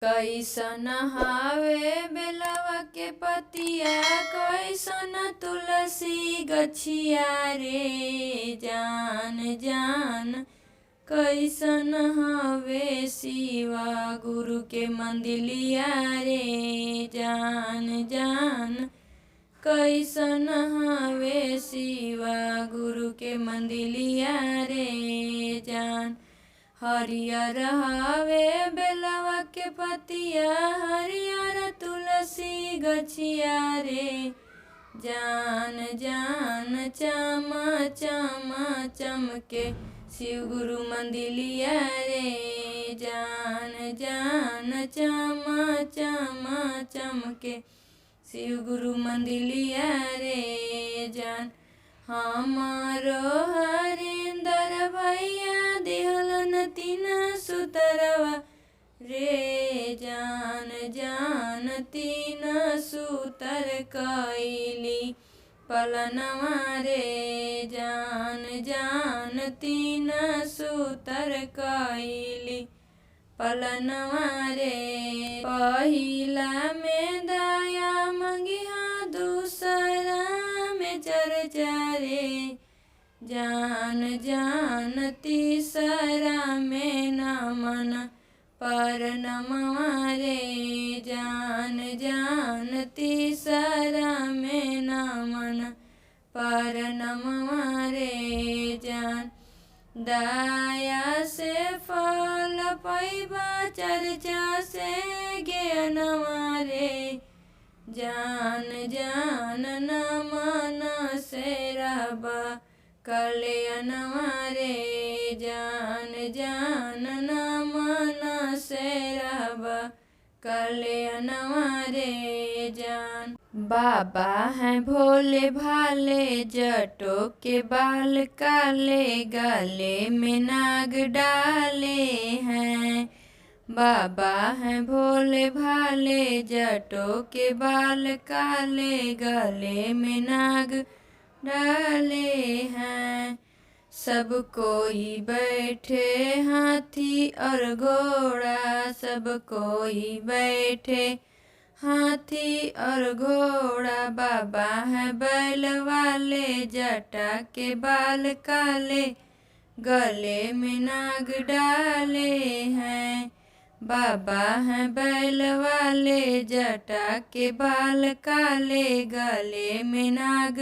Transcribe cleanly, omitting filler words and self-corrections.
कैसन हावे बेलवा के पतिया, कैसन तुलसी गछिया रे जान जान। कैसन हवे शिवा गुरु के मंदिलिया रे जान जान। कैसन हवे शिवा गुरु के मंदिलिया रे जान। हरियर हवे बेलवा के पतिया, हरियर तुलसी गछिया रे जान जान। चम चम चमके शिव गुरु मंदिलिया रे जान जान। चम चम चमके शिव गुरु मंदिलिया रे जान। हमारो हरिंदर भैया दिहलन तीन सुतरवा रे जान जान। तीन सुतर कैली पलनवा रे जान जान। तीन सुतर कैली पलनवा रे। पहिला में दया मंगिहा, दूसरा में चर्चा रे जान जान। तीसरा में नमन परनमवा रे जान जान। तीसरा में नमन परनमवा रे जान। दया से फल पैबा, चर्चा से ज्ञानवा रे जान जान। नमन से रहबा कल्याणवा रे जान जान। नमन से रहबा कल्याणवा रे जान। बाबा हैं भोले भाले, जटों के बाल काले, गले में नाग डाले हैं। बाबा हैं भोले भाले, जटों के बाल काले, गले में नाग डाले हैं। सब कोई बैठे हाथी और घोड़ा, सब कोई बैठे हाथी और घोड़ा। बाबा हैं बैल वाले, जटा के बाल काले, गले में नाग डाले हैं। बाबा हैं बैल वाले, जटा के बाल काले, गले में नाग